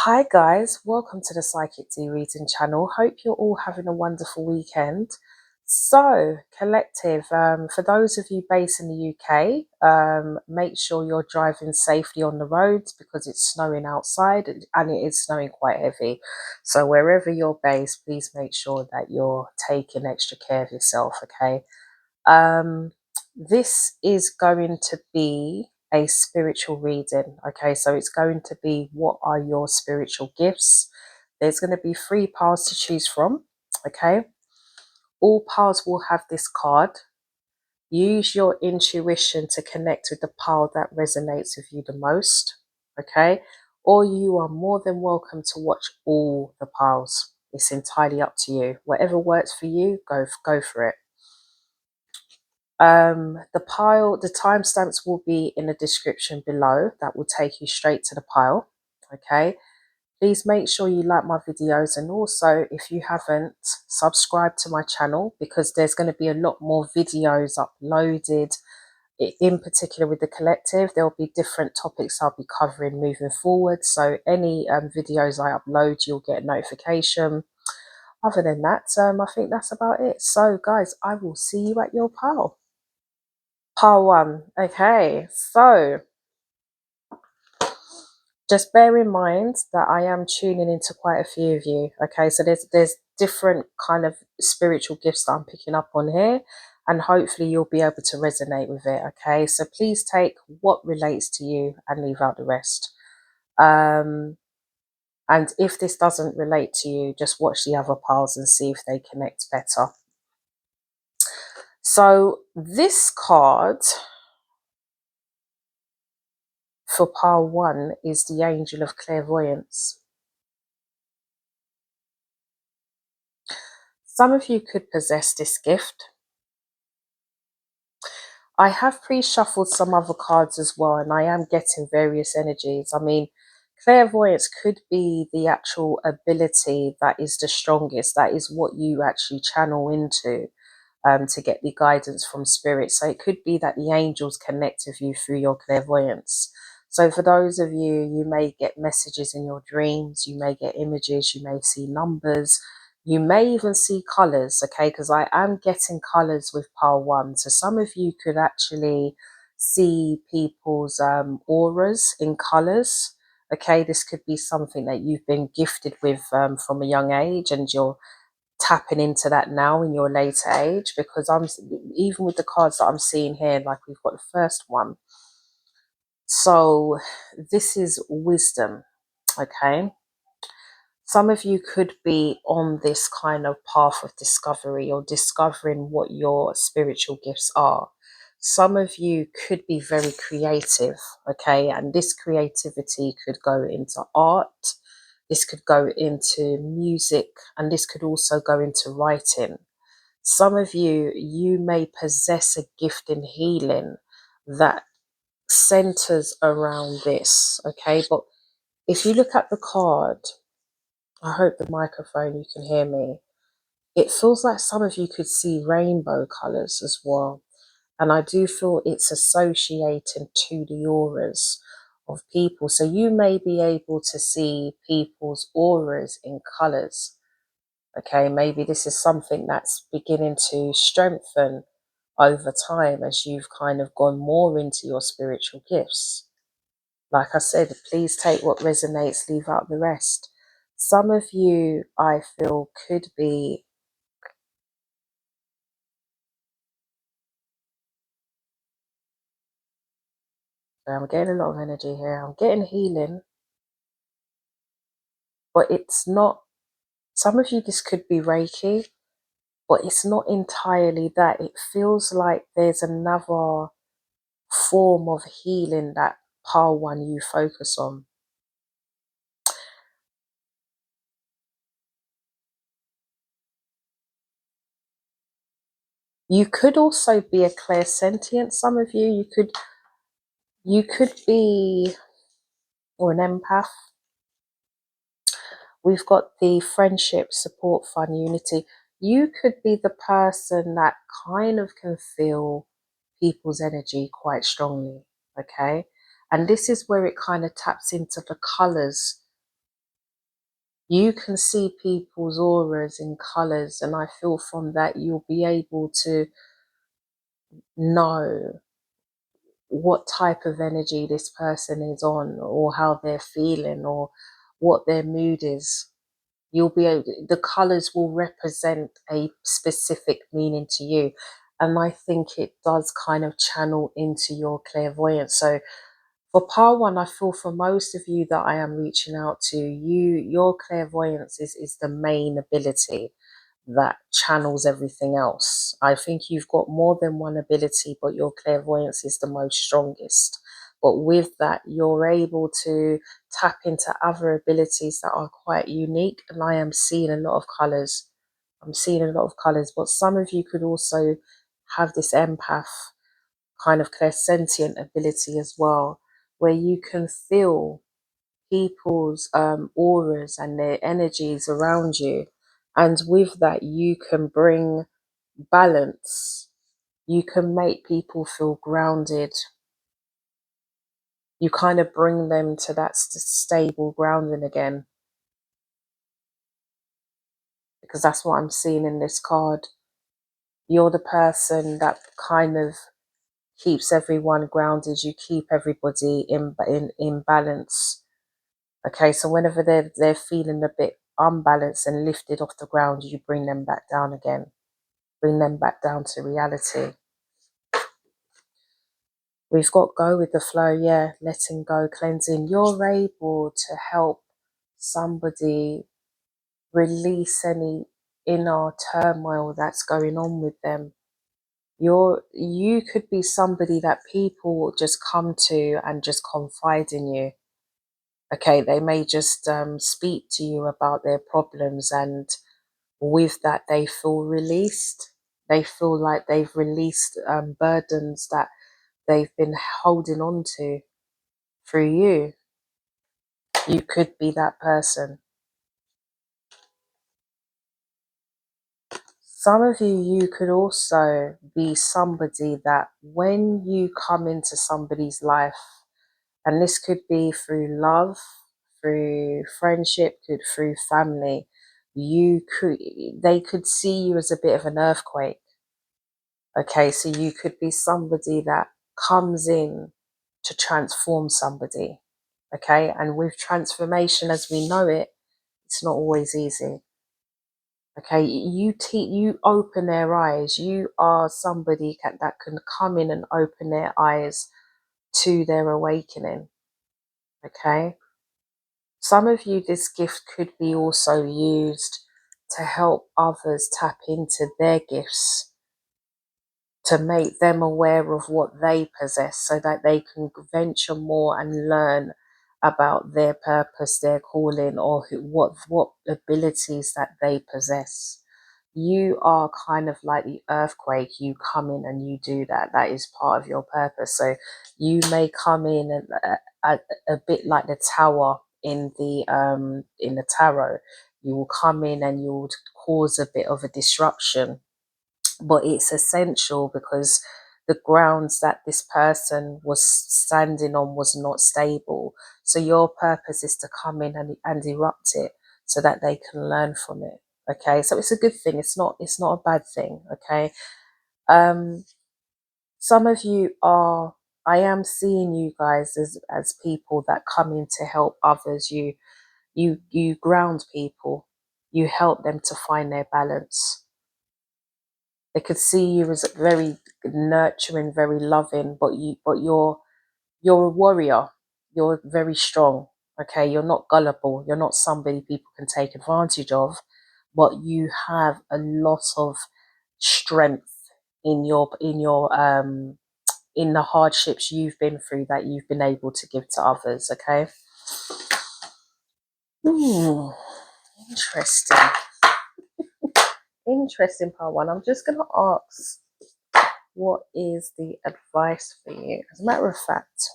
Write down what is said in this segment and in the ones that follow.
Hi guys, welcome to the Psychic D Reading channel. Hope you're all having a wonderful weekend. So, collective, for those of you based in the UK, make sure you're driving safely on the roads because it's snowing outside and it is snowing quite heavy. So wherever you're based, please make sure that you're taking extra care of yourself, okay? This is going to be a spiritual reading, okay? So it's going to be, what are your spiritual gifts? There's going to be 3 piles to choose from, okay? All piles will have this card. Use your intuition to connect with the pile that resonates with you the most, okay? Or you are more than welcome to watch all the piles. It's entirely up to you. Whatever works for you, go for it. The timestamps will be in the description below. That will take you straight to the pile. Okay. Please make sure you like my videos, and also if you haven't, subscribe to my channel because there's going to be a lot more videos uploaded. In particular with the collective, there'll be different topics I'll be covering moving forward. So any videos I upload, you'll get a notification. Other than that, I think that's about it. So guys, I will see you at your pile. Part 1. Okay, so just bear in mind that I am tuning into quite a few of you. Okay, so there's different kind of spiritual gifts that I'm picking up on here, and hopefully you'll be able to resonate with it. Okay, so please take what relates to you and leave out the rest. And if this doesn't relate to you, just watch the other piles and see if they connect better. So this card for pile 1 is the Angel of Clairvoyance. Some of you could possess this gift. I have pre-shuffled some other cards as well, and I am getting various energies. I mean, clairvoyance could be the actual ability that is the strongest. That is what you actually channel into to get the guidance from spirit. So it could be that the angels connect with you through your clairvoyance. So for those of you, you may get messages in your dreams, you may get images, you may see numbers, you may even see colors, okay? Because I am getting colors with pile 1. So some of you could actually see people's auras in colors, okay? This could be something that you've been gifted with from a young age, and you're tapping into that now in your later age, because I'm even with the cards that I'm seeing here, like we've got the first one. So this is wisdom, okay? Some of you could be on this kind of path of discovery or discovering what your spiritual gifts are. Some of you could be very creative, okay? And this creativity could go into art, this could go into music, and this could also go into writing. Some of you, you may possess a gift in healing that centers around this, okay? But if you look at the card, I hope the microphone, you can hear me. It feels like some of you could see rainbow colors as well. And I do feel it's associating to the auras of people. So you may be able to see people's auras in colors. Okay, maybe this is something that's beginning to strengthen over time as you've kind of gone more into your spiritual gifts. Like I said, please take what resonates, leave out the rest. Some of you, I feel, could be I'm getting a lot of energy here. I'm getting healing, but it's not, some of you, this could be Reiki, but it's not entirely that. It feels like there's another form of healing that pile 1 you focus on. You could also be a clairsentient. Some of you, you could be, or an empath. We've got the friendship, support, fun, unity. You could be the person that kind of can feel people's energy quite strongly, okay? And this is where it kind of taps into the colors You can see people's auras in colors, and I feel from that you'll be able to know what type of energy this person is on, or how they're feeling, or what their mood is. You'll be able, the colors will represent a specific meaning to you. And I think it does kind of channel into your clairvoyance. So for part one, I feel for most of you that I am reaching out to, your clairvoyance is the main ability that channels everything else. I think you've got more than one ability, but your clairvoyance is the most strongest. But with that, you're able to tap into other abilities that are quite unique. And I am seeing a lot of colors. I'm seeing a lot of colors, but some of you could also have this empath kind of clairsentient ability as well, where you can feel people's auras and their energies around you. And with that, you can bring balance. You can make people feel grounded. You kind of bring them to that stable grounding again. Because that's what I'm seeing in this card. You're the person that kind of keeps everyone grounded. You keep everybody in balance. Okay, so whenever they're feeling a bit unbalanced and lifted off the ground, you bring them back down again. Bring them back down to reality. We've got go with the flow, yeah, letting go, cleansing. You're able to help somebody release any inner turmoil that's going on with them. You could be somebody that people just come to and just confide in you. Okay, they may just speak to you about their problems, and with that they feel released. They feel like they've released burdens that they've been holding on to through you. You could be that person. Some of you could also be somebody that when you come into somebody's life, and this could be through love, through friendship, through family, they could see you as a bit of an earthquake. Okay, so you could be somebody that comes in to transform somebody. Okay, and with transformation as we know it, it's not always easy. Okay, you open their eyes. You are somebody that can come in and open their eyes to their awakening. Okay, some of you, this gift could be also used to help others tap into their gifts, to make them aware of what they possess so that they can venture more and learn about their purpose, their calling, or what abilities that they possess. You are kind of like the earthquake. You come in and you do that. That is part of your purpose. So you may come in and a bit like the tower in the tarot. You will come in and you will cause a bit of a disruption, but it's essential because the grounds that this person was standing on was not stable. So your purpose is to come in and erupt it so that they can learn from it. Okay, so it's a good thing. It's not a bad thing. Okay. um some of you are, I am seeing you guys as people that come in to help others. You ground people. You help them to find their balance. They could see you as very nurturing, very loving, but you're a warrior. You're very strong. Okay, you're not gullible. You're not somebody people can take advantage of, but you have a lot of strength in the hardships you've been through that you've been able to give to others. Okay. Hmm. Interesting. Interesting, part one. I'm just gonna ask, what is the advice for you? As a matter of fact,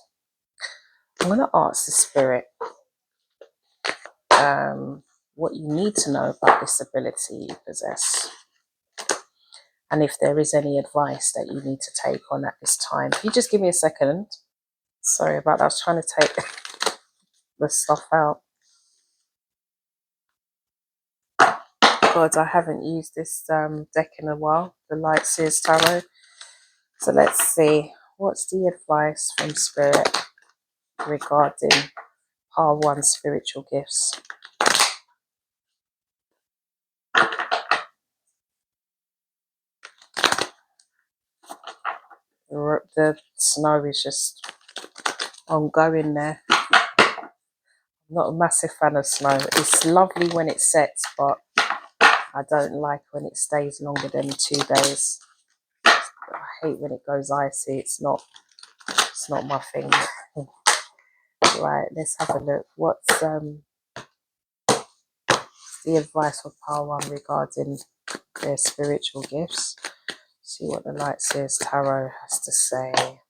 I'm going to ask the spirit what you need to know about this ability you possess, and if there is any advice that you need to take on at this time. If you just give me a second. Sorry about that. I was trying to take the stuff out. God, I haven't used this deck in a while, the Light Seers Tarot. So let's see, what's the advice from Spirit regarding Part 1 spiritual gifts? The snow is just ongoing there. I'm not a massive fan of snow. It's lovely when it sets, but I don't like when it stays longer than 2 days. I hate when it goes icy. It's not my thing. Right, let's have a look. What's the advice for Part 1 regarding their spiritual gifts? See what the Light Seers Tarot has to say.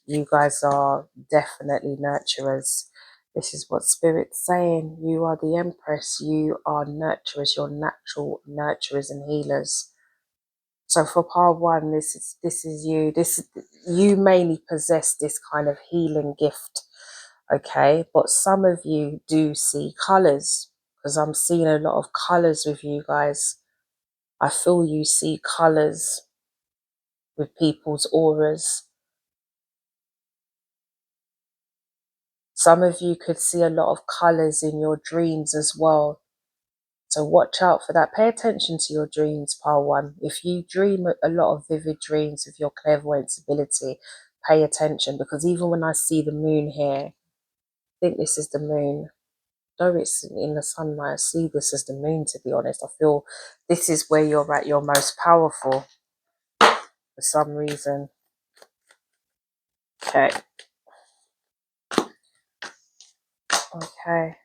You guys are definitely nurturers. This is what Spirit's saying. You are the Empress. You are nurturers. You're natural nurturers and healers. So for Part 1, this is you. You mainly possess this kind of healing gift. Okay, but some of you do see colours, because I'm seeing a lot of colours with you guys. I feel you see colours with people's auras. Some of you could see a lot of colours in your dreams as well. So watch out for that. Pay attention to your dreams, Part 1. If you dream a lot of vivid dreams with your clairvoyance ability, pay attention, because even when I see the moon here, I think this is the moon. Though it's in the sunlight, I see this as the moon, to be honest. I feel this is where you're at your most powerful for some reason. Okay. Okay.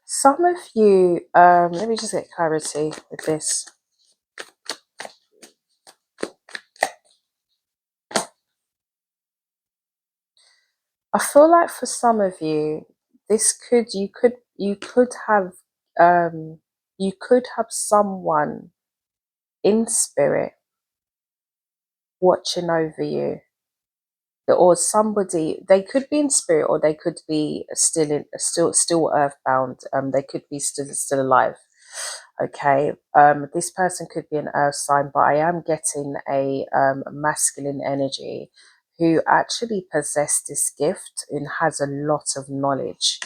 Some of you, let me just get clarity with this. I feel like for some of you, you could have someone in spirit watching over you, or somebody. They could be in spirit, or they could be still earthbound. They could be still alive. Okay. This person could be an earth sign, but I am getting a masculine energy who actually possess this gift and has a lot of knowledge.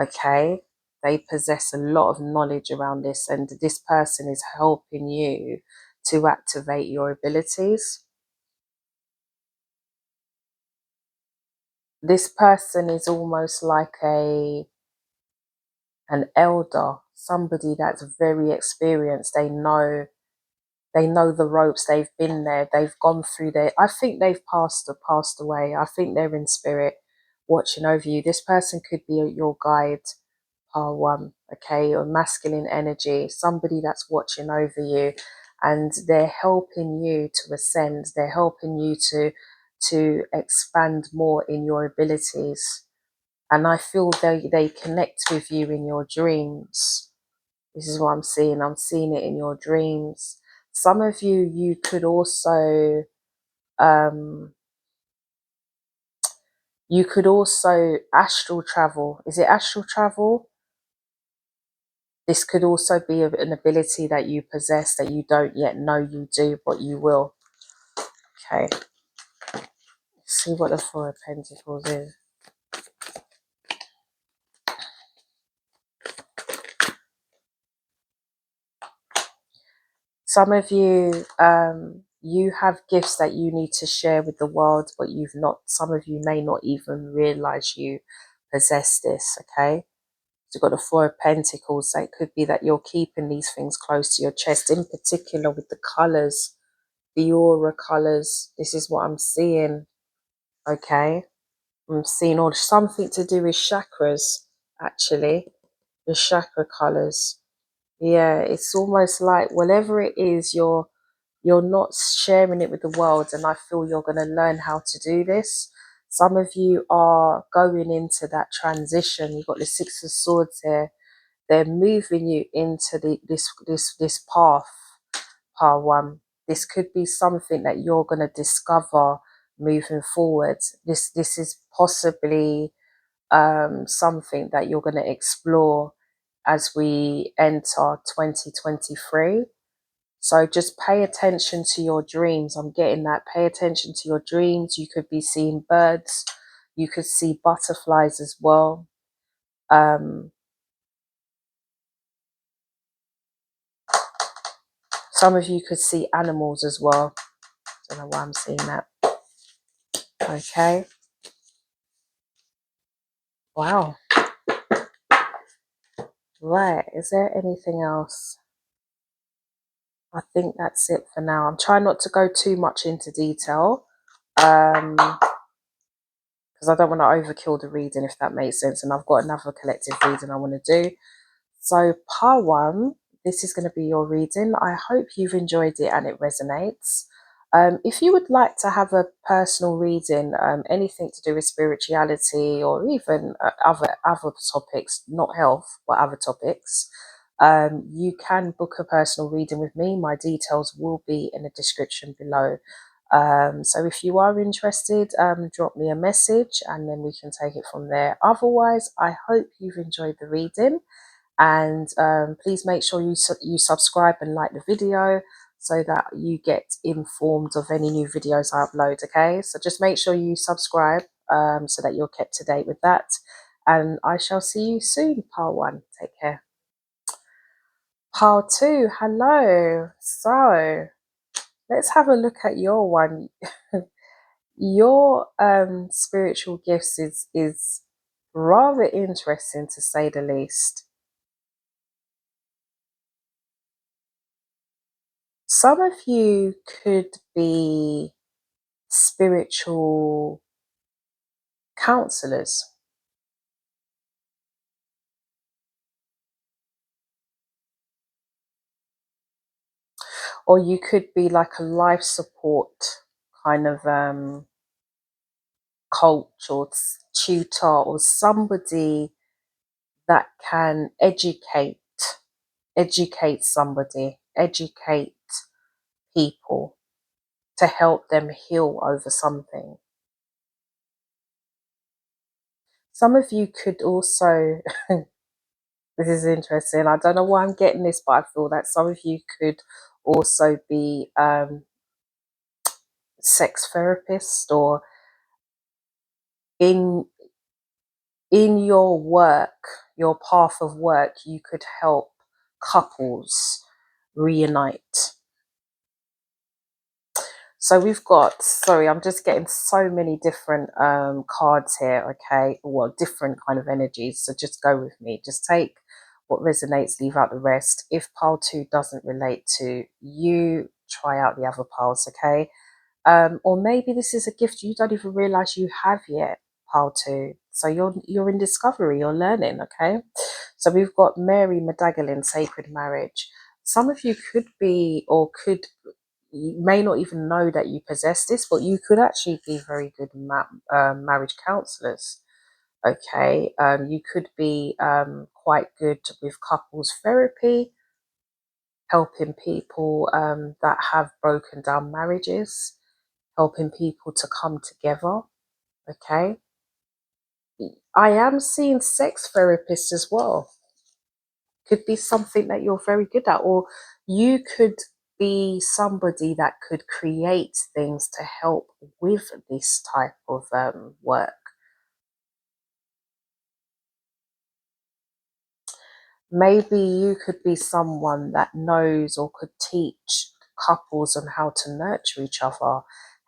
Okay, they possess a lot of knowledge around this, and this person is helping you to activate your abilities. This person is almost like an elder, somebody that's very experienced. They know the ropes. They've been there. They've gone through there. I think they've passed away. I think they're in spirit watching over you. This person could be your guide, Part 1, okay, or masculine energy, somebody that's watching over you, and they're helping you to ascend. They're helping you to expand more in your abilities. And I feel they connect with you in your dreams. This is what I'm seeing. I'm seeing it in your dreams. Some of you could also astral travel. Is it astral travel? This could also be an ability that you possess that you don't yet know you do, but you will. Okay. Let's see what the Four of Pentacles is. Some of you, you have gifts that you need to share with the world, but some of you may not even realize you possess this, okay? So you've got the Four of Pentacles, so it could be that you're keeping these things close to your chest, in particular with the colors, the aura colors. This is what I'm seeing, okay? I'm seeing something to do with chakras, actually, the chakra colors. Yeah, it's almost like whatever it is, you're not sharing it with the world, and I feel you're going to learn how to do this. Some of you are going into that transition. You've got the Six of Swords here. They're moving you into this path. Part one. This could be something that you're going to discover moving forward. This is possibly something that you're going to explore as we enter 2023. So just pay attention to your dreams. I'm getting that. Pay attention to your dreams. You could be seeing birds. You could see butterflies as well. Some of you could see animals as well. Don't know why I'm seeing that. Okay. Wow. Right. Is there anything else? I think that's it for now. I'm trying not to go too much into detail. Because I don't want to overkill the reading, if that makes sense. And I've got another collective reading I want to do. So part one, this is going to be your reading. I hope you've enjoyed it and it resonates. If you would like to have a personal reading, anything to do with spirituality or even other topics, not health, but other topics, you can book a personal reading with me. My details will be in the description below. So if you are interested, drop me a message and then we can take it from there. Otherwise, I hope you've enjoyed the reading. And please make sure you subscribe and like the video so that you get informed of any new videos I upload. Okay, so just make sure you subscribe so that you're kept to date with that, and I shall see you soon. Part one, take care. Part two, hello. So let's have a look at your one. Your spiritual gifts is rather interesting, to say the least. Some of you could be spiritual counselors, or you could be like a life support kind of coach or tutor, or somebody that can educate somebody, educate people to help them heal over something. Some of you could also, this is interesting, I don't know why I'm getting this, but I feel that some of you could also be sex therapists, or in your work, your path of work, you could help couples reunite. So we've got, sorry, I'm just getting so many different cards here, okay? Well, different kind of energies. So just go with me. Just take what resonates, leave out the rest. If pile two doesn't relate to you, try out the other piles, okay? Or maybe this is a gift you don't even realize you have yet, pile two. So you're in discovery, you're learning, okay? So we've got Mary Magdalene, sacred marriage. Some of you could be, or could, you may not even know that you possess this, but you could actually be very good marriage counselors. Okay, you could be quite good with couples therapy, helping people that have broken down marriages, helping people to come together. Okay, I am seeing sex therapists as well. Could be something that you're very good at, or you could be somebody that could create things to help with this type of work. Maybe you could be someone that knows or could teach couples on how to nurture each other,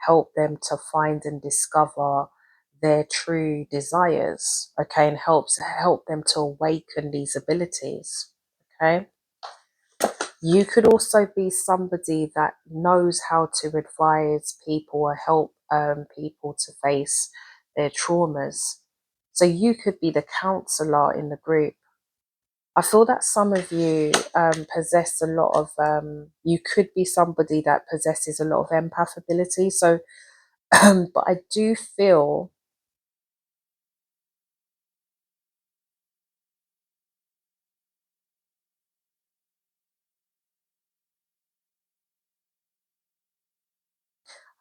help them to find and discover their true desires, okay, and help them to awaken these abilities, okay. You could also be somebody that knows how to advise people or help people to face their traumas. So you could be the counselor in the group. I feel that some of you possess a lot of, you could be somebody that possesses a lot of empath ability. So, but I do feel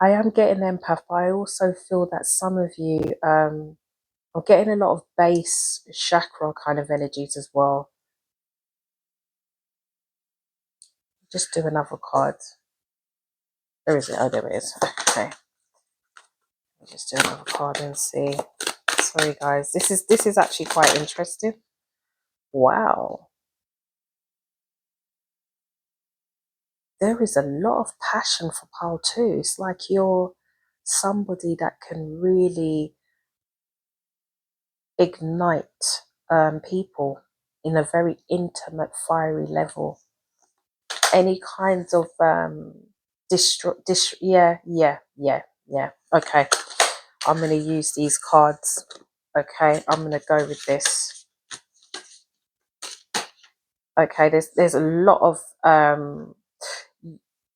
I am getting empath, but I also feel that some of you, I'm getting a lot of base chakra kind of energies as well. Just do another card. Where is it? Oh, there it is. Okay. Just do another card and see. Sorry guys, this is actually quite interesting. Wow. There is a lot of passion for pile two. It's like you're somebody that can really ignite people in a very intimate, fiery level. Any kinds of yeah. Okay, I'm gonna use these cards. Okay, I'm gonna go with this. Okay, there's a lot of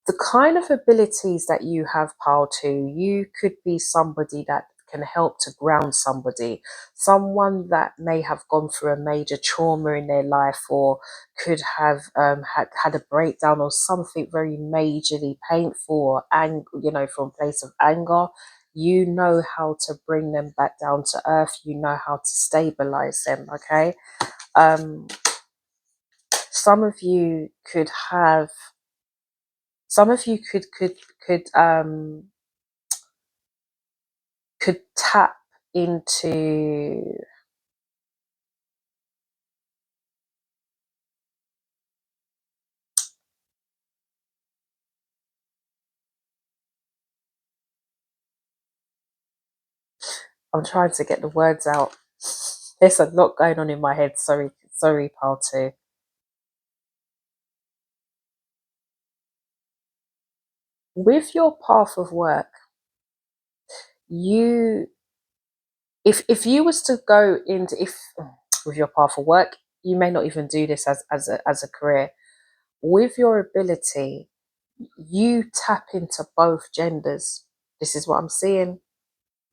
the kind of abilities that you have, pile two. You could be somebody that can help to ground somebody, someone that may have gone through a major trauma in their life, or could have had a breakdown or something very majorly painful, or from a place of anger. You know how to bring them back down to earth. You know how to stabilize them. Okay. um some of you could have some of you could tap into, I'm trying to get the words out. There's a lot going on in my head. Sorry, pile two. With your path of work, you if you was to go into, if with your path of work, you may not even do this as a career. With your ability, you tap into both genders. This is what I'm seeing.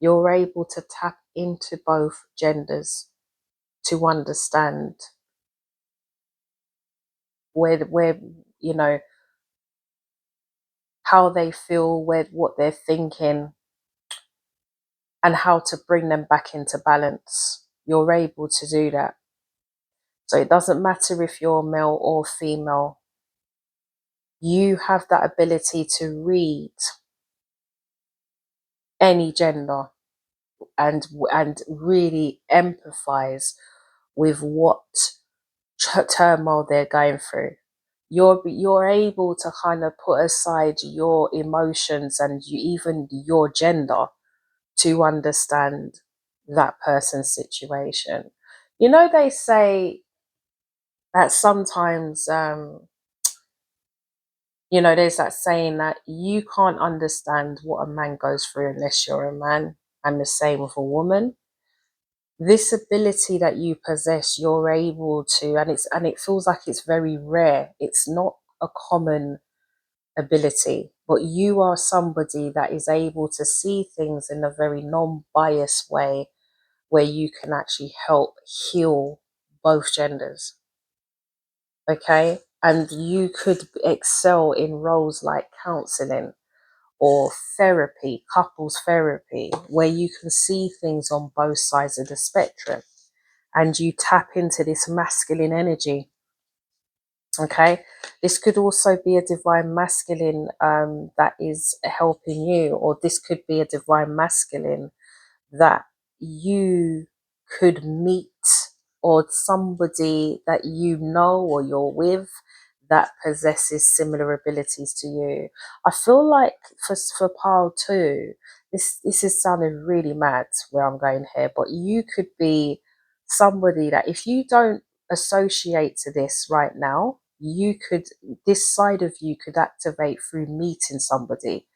You're able to tap into both genders to understand where how they feel, what they're thinking, and how to bring them back into balance. You're able to do that. So it doesn't matter if you're male or female. You have that ability to read any gender and really empathize with what turmoil they're going through. You're able to kind of put aside your emotions and even your gender to understand that person's situation. They say that sometimes there's that saying that you can't understand what a man goes through unless you're a man, and the same with a woman. This ability that you possess, you're able to, and it feels like it's very rare. It's not a common ability, but you are somebody that is able to see things in a very non-biased way, where you can actually help heal both genders. Okay, and you could excel in roles like counseling or therapy, couples therapy, where you can see things on both sides of the spectrum and you tap into this masculine energy. Okay, this could also be a divine masculine that is helping you, or this could be a divine masculine that you could meet, or somebody that or you're with that possesses similar abilities to you. I feel like for pile two, this is sounding really mad where I'm going here, but you could be somebody that, if you don't associate to this right now, this side of you could activate through meeting somebody.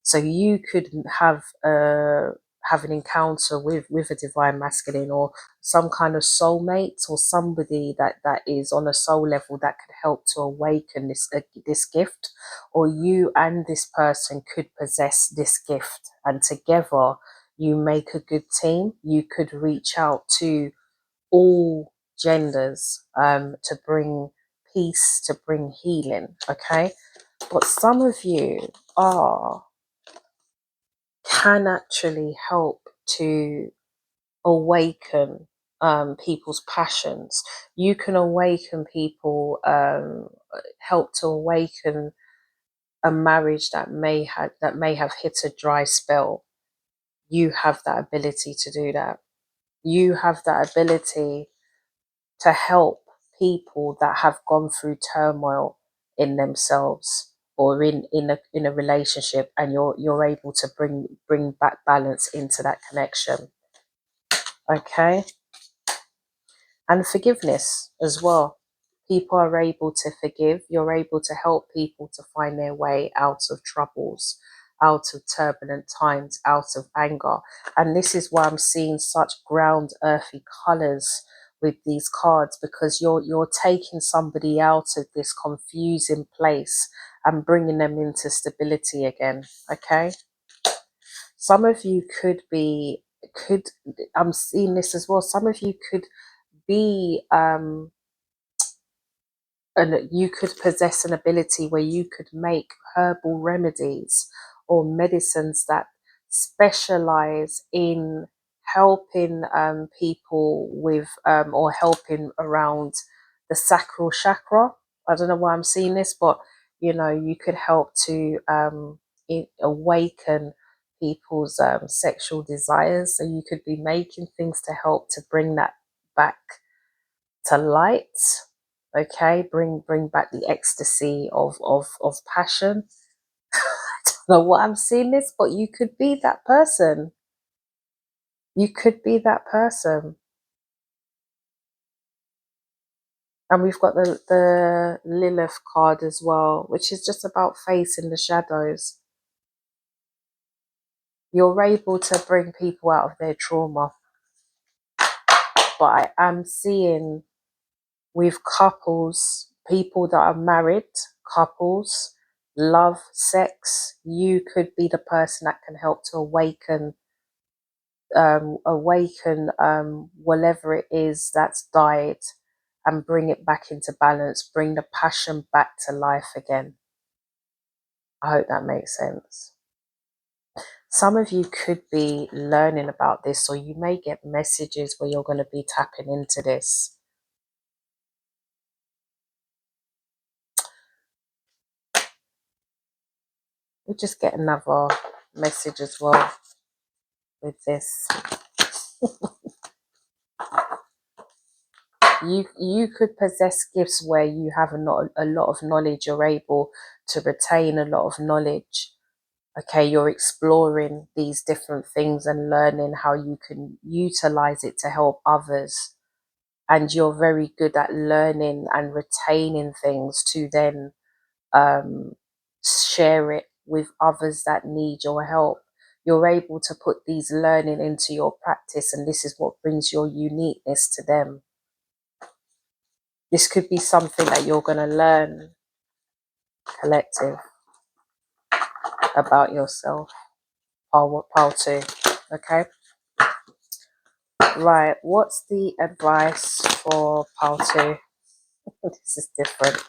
So you could have an encounter with a divine masculine, or some kind of soulmate, or somebody that is on a soul level that could help to awaken this gift, or you and this person could possess this gift, and together you make a good team. You could reach out to all genders to bring peace, to bring healing. Okay, but some of you are can actually help to awaken people's passions. You can awaken people, help to awaken a marriage that may have hit a dry spell. You have that ability to do that. You have that ability to help people that have gone through turmoil in themselves or in a relationship, and you're able to bring back balance into that connection. Okay. And forgiveness as well. People are able to forgive. You're able to help people to find their way out of troubles, out of turbulent times, out of anger. And this is why I'm seeing such ground earthy colors with these cards, because you're taking somebody out of this confusing place and bringing them into stability again. Okay. Some of you could I'm seeing this as well. Some of you could be and you could possess an ability where you could make herbal remedies or medicines that specialize in helping people with or helping around the sacral chakra. I don't know why I'm seeing this, but you could help to awaken people's sexual desires. So you could be making things to help to bring that back to light. Okay, bring back the ecstasy of passion. I don't know what I'm seeing this, but you could be that person. You could be that person. And we've got the Lilith card as well, which is just about facing the shadows. You're able to bring people out of their trauma, but I am seeing with couples, people that are married, couples, love, sex, you could be the person that can help to awaken whatever it is that's died and bring it back into balance, bring the passion back to life again. I hope that makes sense. Some of you could be learning about this, or you may get messages where you're going to be tapping into this. We just get another message as well with this. You could possess gifts where you have a lot of knowledge. You're able to retain a lot of knowledge. Okay, you're exploring these different things and learning how you can utilize it to help others. And you're very good at learning and retaining things to then share it with others that need your help. You're able to put these learning into your practice, and this is what brings your uniqueness to them. This could be something that you're going to learn, collective, about yourself. Pile 2. Okay. Right. What's the advice for pile 2? This is different.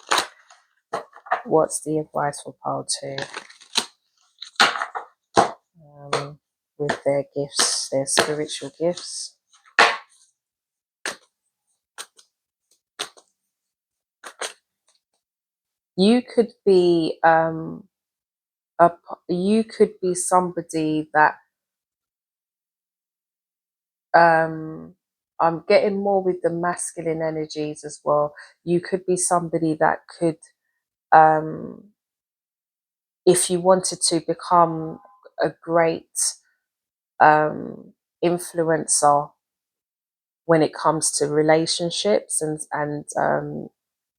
What's the advice for pile 2? With their gifts, their spiritual gifts. You could be you could be somebody that I'm getting more with the masculine energies as well. You could be somebody that could if you wanted to become a great influencer when it comes to relationships and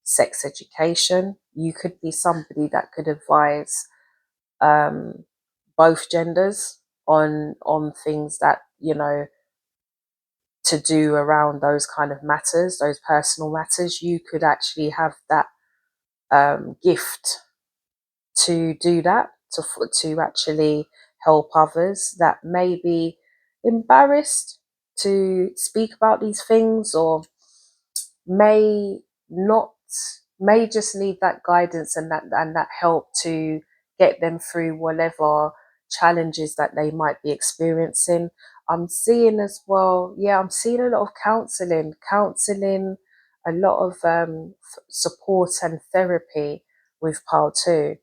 sex education, you could be somebody that could advise both genders on things that to do around those kind of matters, those personal matters. You could actually have that gift to do that, to actually help others that may be embarrassed to speak about these things, or may not, may just need that guidance and that help to get them through whatever challenges that they might be experiencing. I'm seeing as well, yeah, I'm seeing a lot of counseling, a lot of support and therapy with pile 2.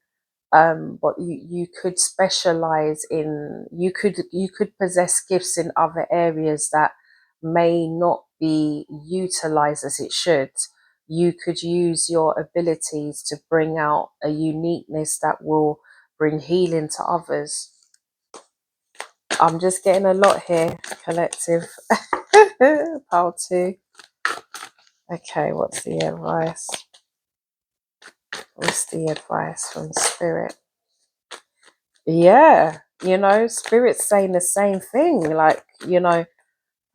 But you could specialize in, you could possess gifts in other areas that may not be utilized as it should. You could use your abilities to bring out a uniqueness that will bring healing to others. I'm just getting a lot here, collective. Pile 2. Okay, what's the advice? What's the advice from spirit? Yeah, spirit's saying the same thing. Like,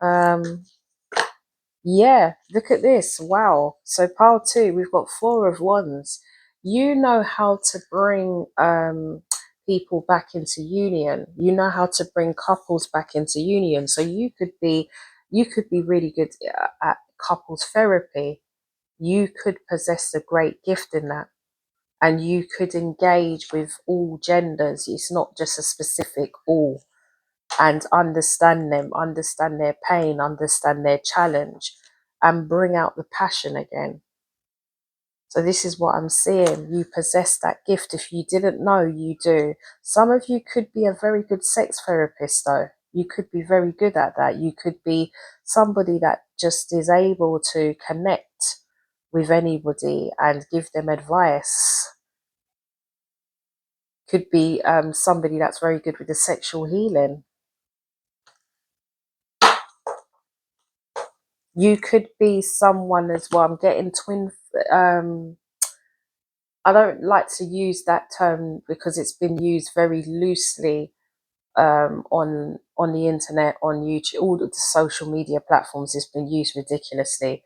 um, yeah, look at this. Wow. So pile 2, we've got 4 of wands. You know how to bring people back into union. You know how to bring couples back into union. So you could be really good at couples therapy. You could possess a great gift in that. And you could engage with all genders. It's not just a specific all. And understand them, understand their pain, understand their challenge, and bring out the passion again. So this is what I'm seeing. You possess that gift. If you didn't know, you do. Some of you could be a very good sex therapist, though. You could be very good at that. You could be somebody that just is able to connect with anybody and give them advice. Could be somebody that's very good with the sexual healing. You could be someone as well. I'm getting twin. I don't like to use that term because it's been used very loosely on the internet, on YouTube, all of the social media platforms. It's been used ridiculously.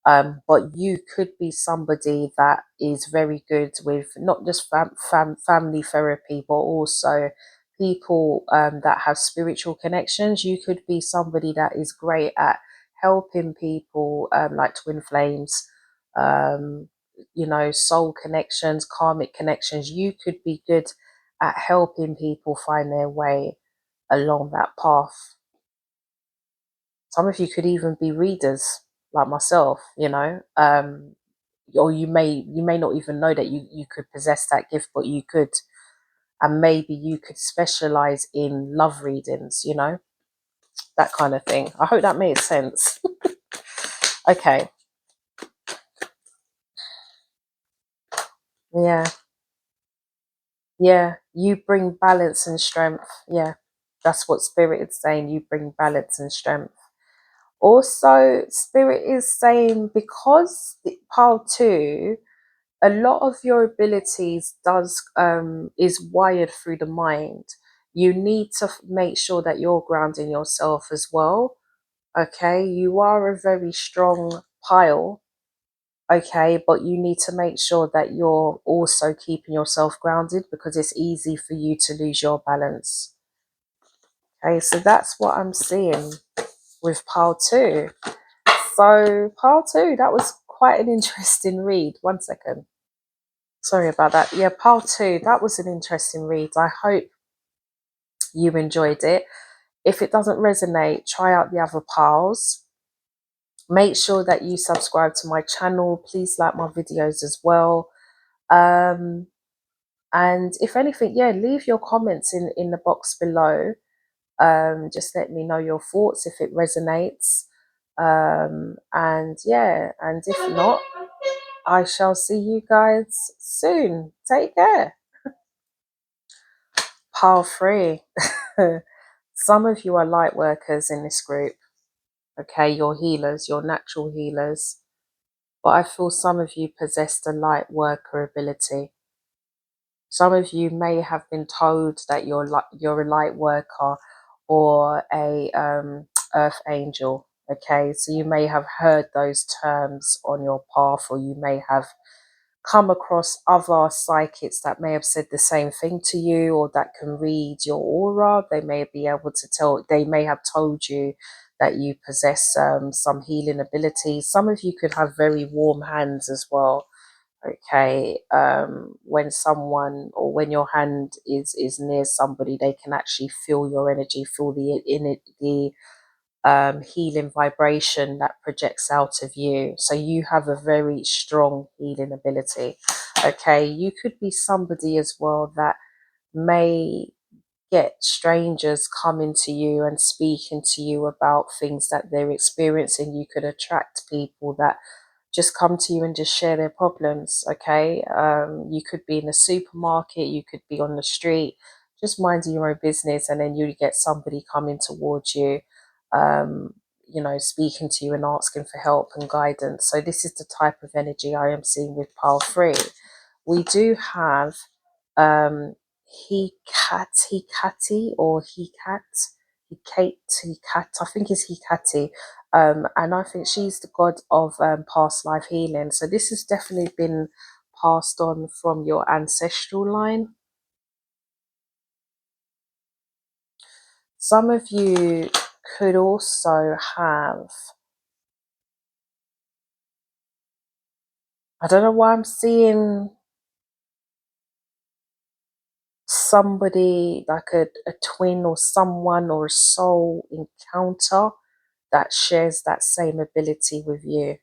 But you could be somebody that is very good with not just family therapy, but also people that have spiritual connections. You could be somebody that is great at helping people, like twin flames, um, soul connections, karmic connections. You could be good at helping people find their way along that path. Some of you could even be readers like myself, or you may not even know that you could possess that gift, but you could. And maybe you could specialize in love readings, that kind of thing. I hope that made sense. Okay. Yeah. Yeah. You bring balance and strength. Yeah. That's what spirit is saying. You bring balance and strength. Also, spirit is saying, because pile 2, a lot of your abilities is wired through the mind. You need to make sure that you're grounding yourself as well. Okay, you are a very strong pile. Okay, but you need to make sure that you're also keeping yourself grounded, because it's easy for you to lose your balance. Okay, so that's what I'm seeing with pile 2. So pile 2, that was quite an interesting read. 1 second. Sorry about that. Yeah, pile 2, that was an interesting read. I hope you enjoyed it. If it doesn't resonate, try out the other piles. Make sure that you subscribe to my channel. Please like my videos as well. And if anything, yeah, leave your comments in the box below. Just let me know your thoughts if it resonates. And yeah, and if not, I shall see you guys soon. Take care. Pile 3. Some of you are light workers in this group. Okay, you're healers, you're natural healers. But I feel some of you possess the light worker ability. Some of you may have been told that you're a light worker or a earth angel. Okay, so you may have heard those terms on your path, or you may have come across other psychics that may have said the same thing to you, or that can read your aura. They may be able to they may have told you that you possess some healing abilities. Some of you could have very warm hands as well. Okay, when someone or when your hand is near somebody, they can actually feel your energy, feel the in it the healing vibration that projects out of you. So you have a very strong healing ability. Okay, you could be somebody as well that may get strangers coming to you and speaking to you about things that they're experiencing. You could attract people that just come to you and just share their problems. Okay, you could be in a supermarket, you could be on the street, just minding your own business, and then you get somebody coming towards you, um, speaking to you and asking for help and guidance. So this is the type of energy I am seeing with pile 3. We do have um Hecate or Hecate, I think it's Hecate. And I think she's the god of past life healing. So this has definitely been passed on from your ancestral line. Some of you could also have, I don't know why I'm seeing somebody like a twin or someone or a soul encounter that shares that same ability with you.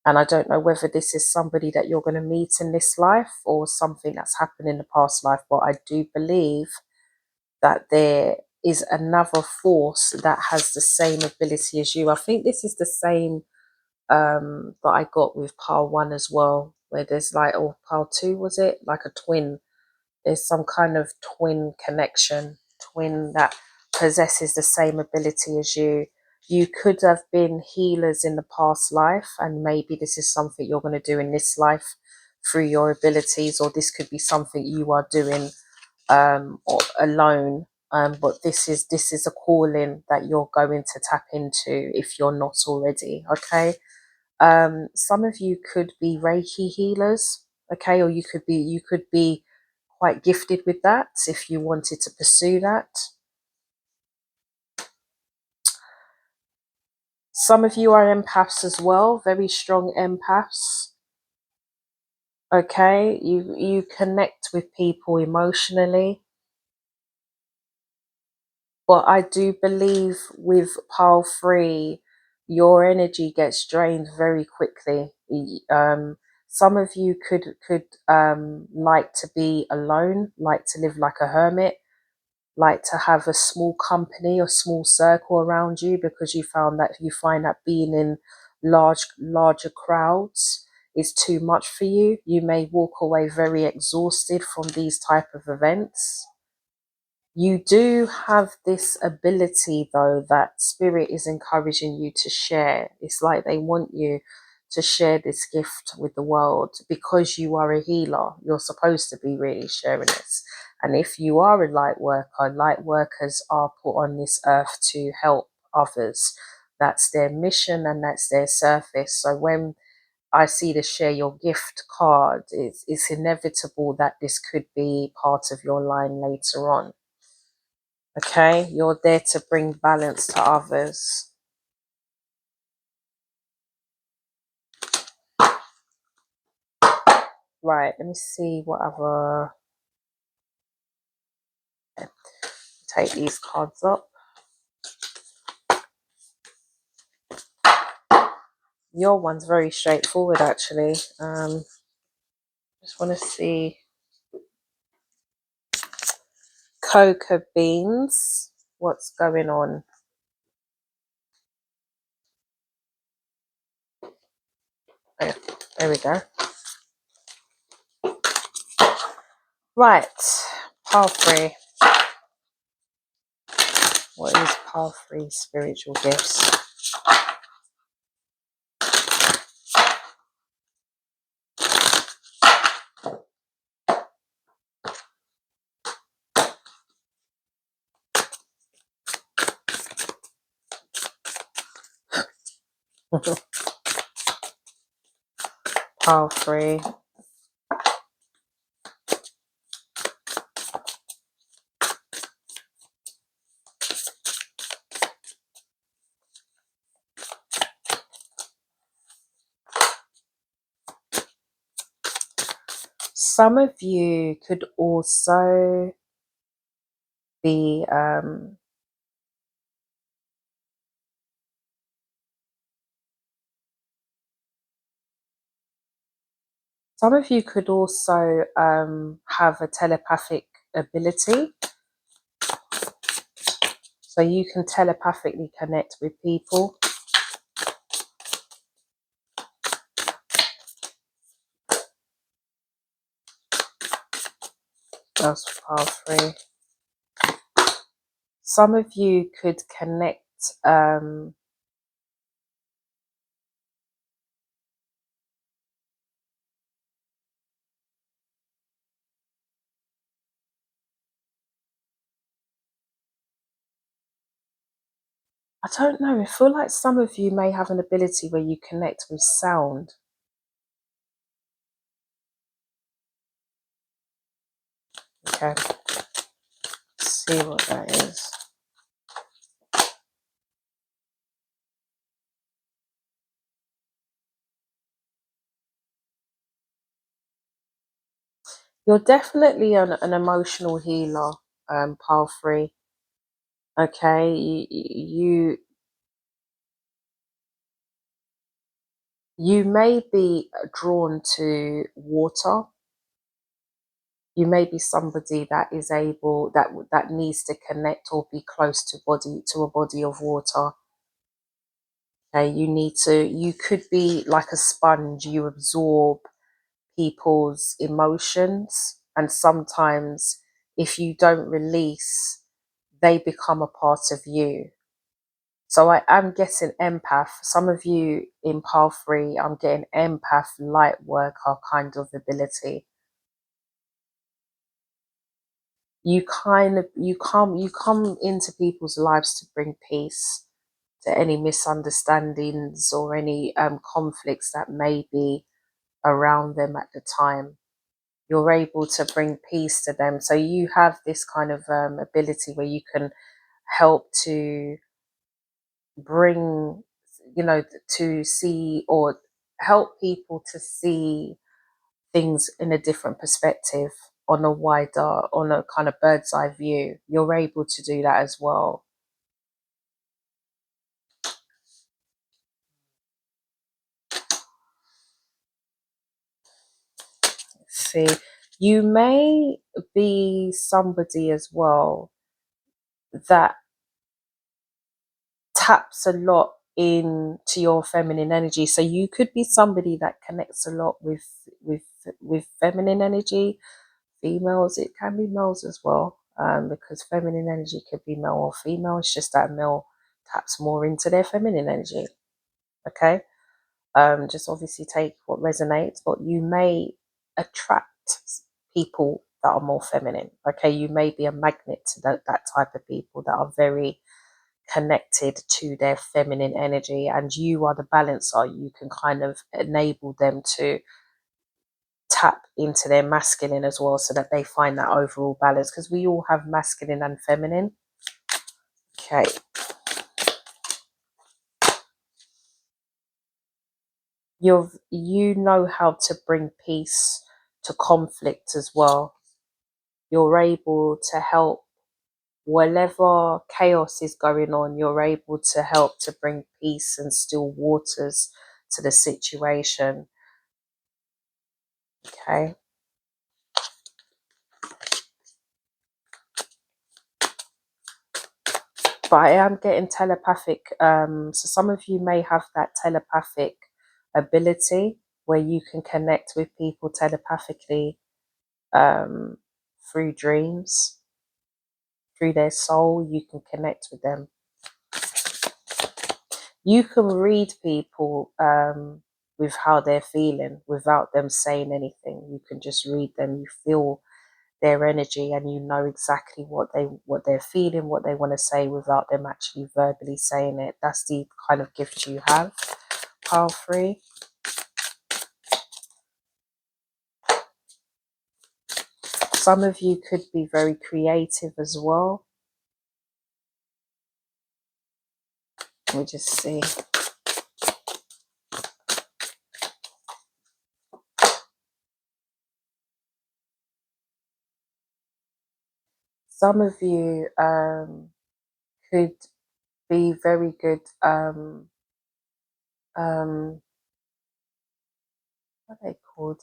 And I don't know whether this is somebody that you're going to meet in this life or something that's happened in the past life, but I do believe that there is another force that has the same ability as you. I think this is the same that I got with pile 1 as well, where there's like, or pile 2, was it? Like a twin. There's some kind of twin connection, twin that possesses the same ability as you. You could have been healers in the past life, and maybe this is something you're going to do in this life through your abilities, or this could be something you are doing or alone. But this is a calling that you're going to tap into if you're not already. Okay. Some of you could be Reiki healers. Okay, or you could be quite gifted with that if you wanted to pursue that. Some of you are empaths as well, very strong empaths. Okay, you connect with people emotionally. But I do believe with pile 3, your energy gets drained very quickly. Some of you could like to be alone, like to live like a hermit, like to have a small company or small circle around you, because you find that being in larger crowds is too much for you. You may walk away very exhausted from these type of events. You do have this ability, though, that spirit is encouraging you to share. It's like they want you to share this gift with the world because you are a healer. You're supposed to be really sharing this. And if you are a light workers are put on this earth to help others. That's their mission and that's their service. So when I see the share your gift card, it's inevitable that this could be part of your line later on. Okay, you're there to bring balance to others. Right, let me see what other. Okay, take these cards up. Your one's very straightforward, actually. Just want to see cocoa beans. What's going on? Oh, there we go. Right, pile 3. What is pile 3 spiritual gifts? Pile 3. Some of you could also be have a telepathic ability. So you can telepathically connect with people. That's pile 3. Some of you could connect I don't know, I feel like some of you may have an ability where you connect with sound. Okay, let's see what that is. You're definitely an emotional healer, pile 3. Okay, you may be drawn to water. You may be somebody that is able that needs to connect or be close to a body of water. Okay, you could be like a sponge. You absorb people's emotions, and sometimes if you don't release, they become a part of you. So I am getting empath. Some of you in pile 3, I'm getting empath, light worker kind of ability. You come into people's lives to bring peace to any misunderstandings or any conflicts that may be around them at the time. You're able to bring peace to them. So you have this kind of ability where you can help to bring, to see or help people to see things in a different perspective, on a kind of bird's eye view. You're able to do that as well. See, you may be somebody as well that taps a lot into your feminine energy. So you could be somebody that connects a lot with with feminine energy. Females, it can be males as well, because feminine energy could be male or female. It's just that male taps more into their feminine energy. Okay, just obviously take what resonates, but you may attract people that are more feminine. Okay, you may be a magnet to that type of people that are very connected to their feminine energy, and you are the balancer. You can kind of enable them to tap into their masculine as well, so that they find that overall balance, because we all have masculine and feminine. Okay, you know how to bring peace to conflict as well. You're able to help whatever chaos is going on. You're able to help to bring peace and still waters to the situation. Okay, but I am getting telepathic. So some of you may have that telepathic ability where you can connect with people telepathically, um, through dreams, through their soul. You can connect with them. You can read people with how they're feeling without them saying anything. You can just read them. You feel their energy, and you know exactly what they're feeling, what they want to say without them actually verbally saying it. That's the kind of gift you have, pile 3. Some of you could be very creative as well. Let me just see. Some of you could be very good what are they called,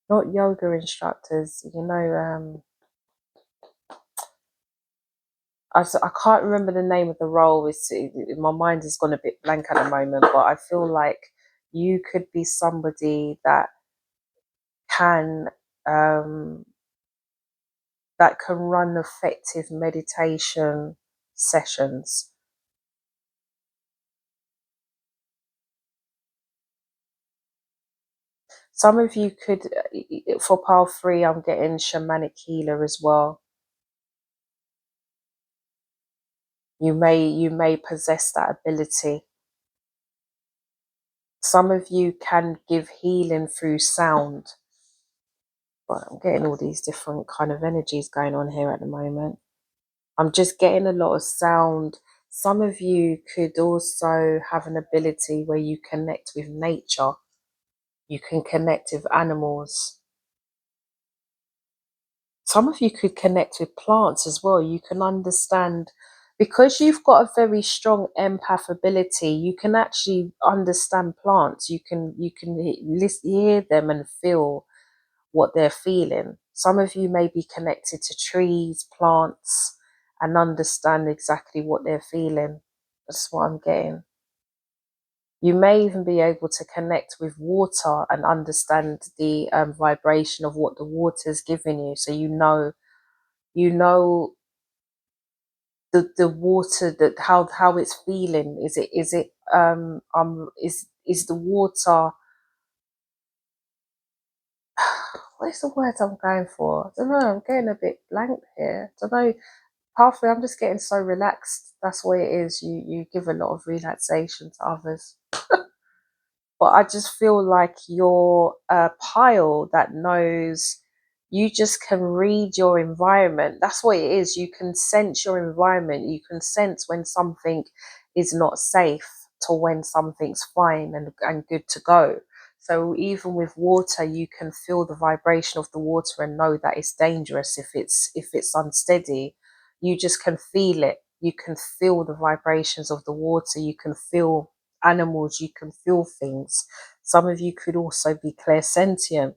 not yoga instructors, you know, I can't remember the name of the role. My mind has gone a bit blank at the moment, but I feel like you could be somebody can um, that can run effective meditation sessions. Some of you could, for pile 3, I'm getting shamanic healer as well. You may possess that ability. Some of you can give healing through sound. But I'm getting all these different kind of energies going on here at the moment. I'm just getting a lot of sound. Some of you could also have an ability where you connect with nature. You can connect with animals. Some of you could connect with plants as well. You can understand, because you've got a very strong empath ability, you can actually understand plants. You can hear them and feel what they're feeling. Some of you may be connected to trees, plants, and understand exactly what they're feeling. That's what I'm getting. You may even be able to connect with water and understand the vibration of what the water's giving you. So you know the water, that how it's feeling. Is the water, what is the word I'm going for? I don't know, I'm getting a bit blank here. I don't know. Halfway, I'm just getting so relaxed. That's what it is. You give a lot of relaxation to others. But I just feel like you're a pile that knows, you just can read your environment. That's what it is. You can sense your environment. You can sense when something is not safe to when something's fine and good to go. So even with water, you can feel the vibration of the water and know that it's dangerous if it's unsteady. You just can feel it. You can feel the vibrations of the water. You can feel animals. You can feel things. Some of you could also be clairsentient.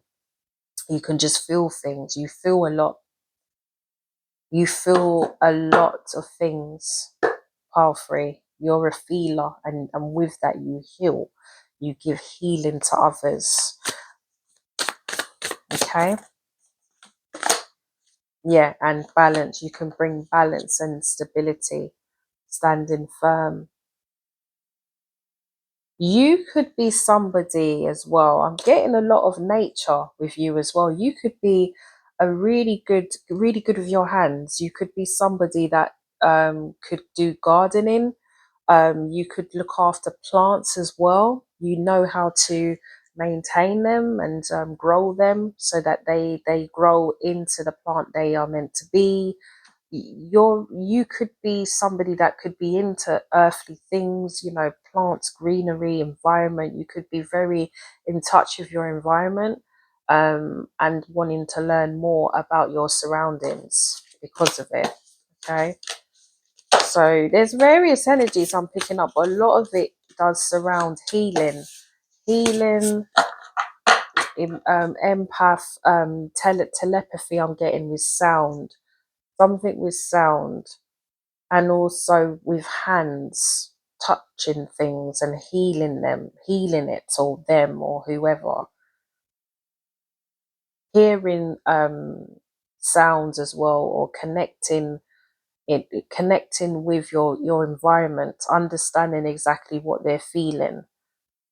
You can just feel things. You feel a lot. You feel a lot of things. Pile 3, you're a feeler, and with that you heal. You give healing to others. Okay. Yeah, and balance. You can bring balance and stability, standing firm. You could be somebody as well. I'm getting a lot of nature with you as well. You could be really good with your hands. You could be somebody that could do gardening. You could look after plants as well. You know how to maintain them and grow them so that they grow into the plant they are meant to be. You could be somebody that could be into earthly things, plants, greenery, environment. You could be very in touch with your environment, and wanting to learn more about your surroundings because of it. Okay, so there's various energies I'm picking up, but a lot of it does surround healing, empath, telepathy. I'm getting with sound, something with sound, and also with hands, touching things and healing them, healing it, or them, or whoever. Hearing sounds as well, or connecting with your environment, understanding exactly what they're feeling,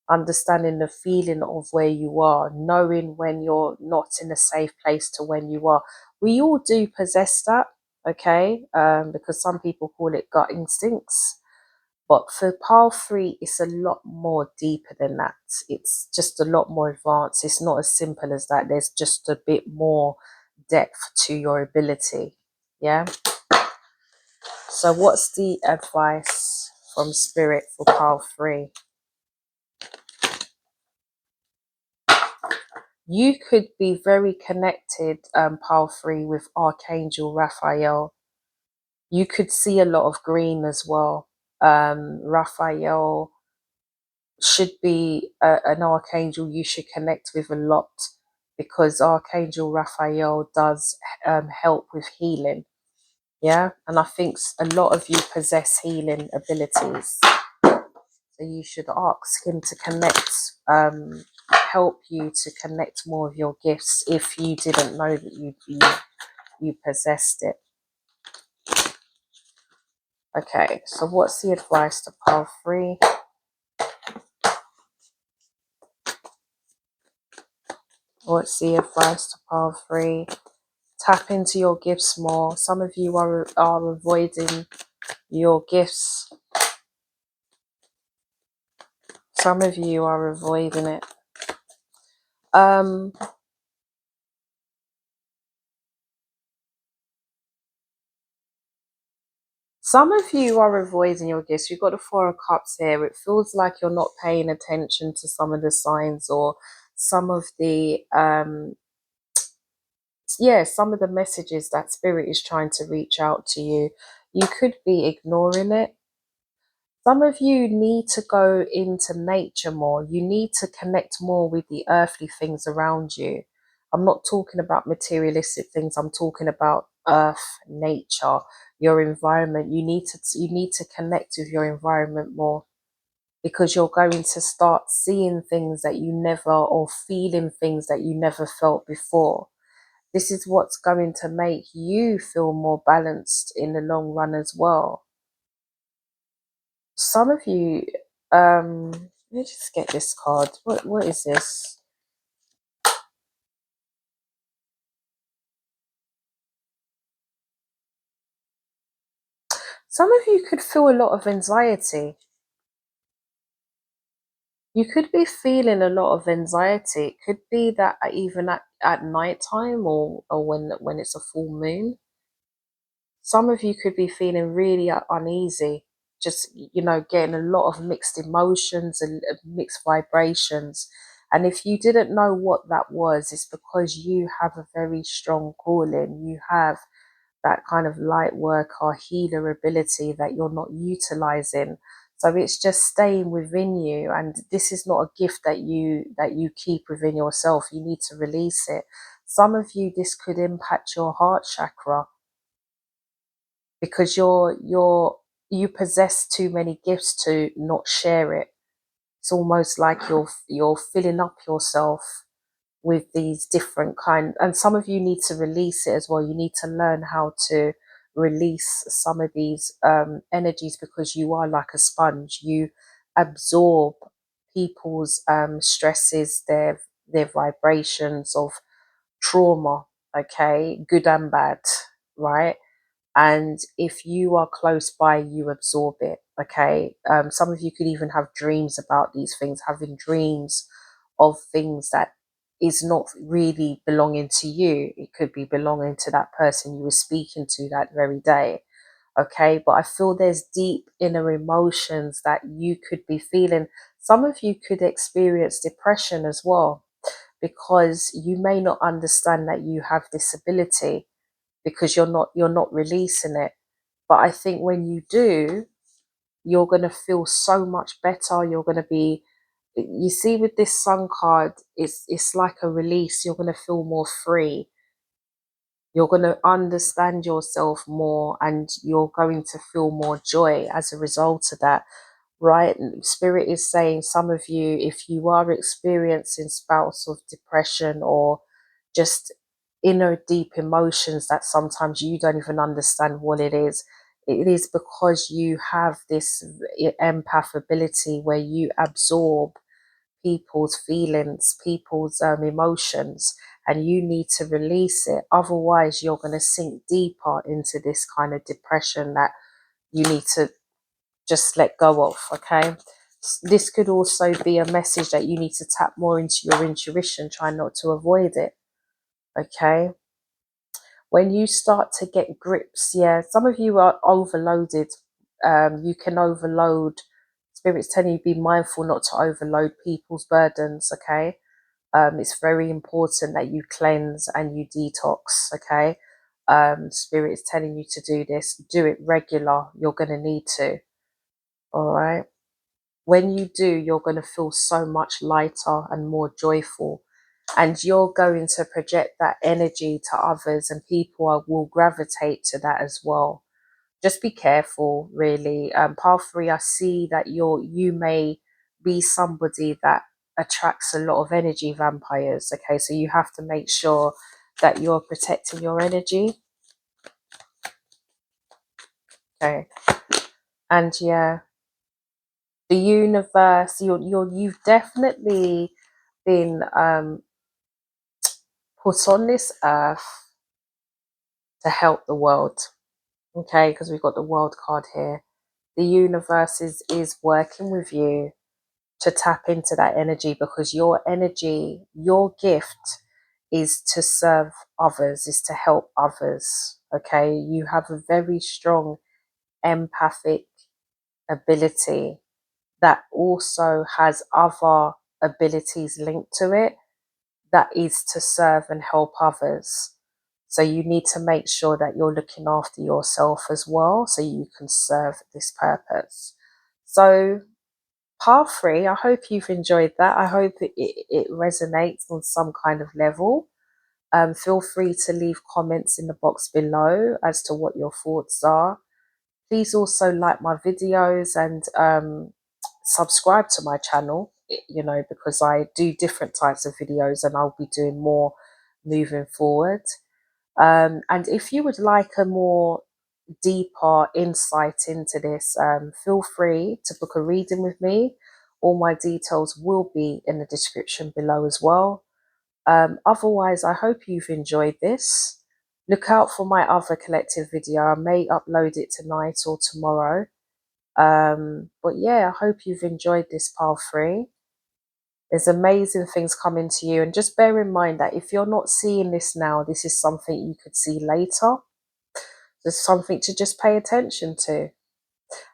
understanding the feeling of where you are, knowing when you're not in a safe place to when you are. We all do possess that, okay? Because some people call it gut instincts. But for pile 3, it's a lot more deeper than that. It's just a lot more advanced. It's not as simple as that. There's just a bit more depth to your ability. Yeah. So what's the advice from Spirit for pile 3? You could be very connected, pile 3, with Archangel Raphael. You could see a lot of green as well. Raphael should be an archangel you should connect with a lot, because Archangel Raphael does help with healing. Yeah, and I think a lot of you possess healing abilities, so you should ask him to connect, help you to connect more of your gifts if you didn't know that you possessed it. Okay, so what's the advice to pile 3? What's the advice to pile 3? Tap into your gifts more. Some of you are avoiding your gifts. Some of you are avoiding it. Some of you are avoiding your gifts. You've got the 4 of Cups here. It feels like you're not paying attention to some of the signs, or some of the some of the messages that Spirit is trying to reach out to you. You could be ignoring it. Some of you need to go into nature more. You need to connect more with the earthly things around you. I'm not talking about materialistic things. I'm talking about earth, nature, your environment. You need to connect with your environment more, because you're going to start seeing things that you never, or feeling things that you never felt before. This is what's going to make you feel more balanced in the long run as well. Some of you, let me just get this card. What is this? Some of you could feel a lot of anxiety. You could be feeling a lot of anxiety. It could be that even at night time, or when it's a full moon. Some of you could be feeling really uneasy, just, getting a lot of mixed emotions and mixed vibrations. And if you didn't know what that was, it's because you have a very strong calling. You have that kind of light worker, healer ability that you're not utilizing. So it's just staying within you, and this is not a gift that you keep within yourself. You need to release it. Some of you, this could impact your heart chakra, because you possess too many gifts to not share it. It's almost like you're filling up yourself with these different and some of you need to release it as well. You need to learn how to release some of these energies, because you are like a sponge. You absorb people's stresses, their vibrations of trauma, okay, good and bad, right? And if you are close by, you absorb it, okay. Some of you could even have dreams about these things, having dreams of things that is not really belonging to you. It could be belonging to that person you were speaking to that very day, okay. But I feel there's deep inner emotions that you could be feeling. Some of you could experience depression as well, because you may not understand that you have this ability, because you're not releasing it. But I think when you do, you're going to feel so much better. You're going to be, you see, with this sun card, it's like a release. You're going to feel more free. You're going to understand yourself more, and you're going to feel more joy as a result of that, right? And Spirit is saying, some of you, if you are experiencing spouts of depression, or just inner deep emotions that sometimes you don't even understand what it is because you have this empath ability where you absorb people's feelings, people's emotions, and you need to release it. Otherwise, you're going to sink deeper into this kind of depression that you need to just let go of, okay? This could also be a message that you need to tap more into your intuition, try not to avoid it, okay? When you start to get grips, yeah, some of you are overloaded. You can overload. Spirit's telling you be mindful not to overload people's burdens, okay? It's very important that you cleanse and you detox, okay? Spirit is telling you to do this. Do it regular. You're going to need to, all right? When you do, you're going to feel so much lighter and more joyful. And you're going to project that energy to others, and people will gravitate to that as well. Just be careful, really. Path 3, I see that you may be somebody that attracts a lot of energy vampires. Okay, so you have to make sure that you're protecting your energy. Okay, and yeah, the universe. You've definitely been put on this earth to help the world. Okay, because we've got the world card here. The universe is working with you to tap into that energy, because your energy, your gift is to serve others, is to help others. Okay, you have a very strong empathic ability that also has other abilities linked to it, that is to serve and help others. So you need to make sure that you're looking after yourself as well, so you can serve this purpose. So Part 3, I hope you've enjoyed that. I hope it resonates on some kind of level. Feel free to leave comments in the box below as to what your thoughts are. Please also like my videos and subscribe to my channel, because I do different types of videos and I'll be doing more moving forward. And if you would like a more deeper insight into this, feel free to book a reading with me. All my details will be in the description below as well. Otherwise, I hope you've enjoyed this. Look out for my other collective video. I may upload it tonight or tomorrow. But yeah, I hope you've enjoyed this Part 3. There's amazing things coming to you. And just bear in mind that if you're not seeing this now, this is something you could see later. There's something to just pay attention to.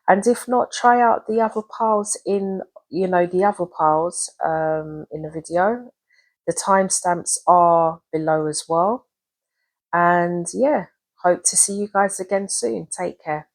And if not, try out the other piles in, the other piles in the video. The timestamps are below as well. And yeah, hope to see you guys again soon. Take care.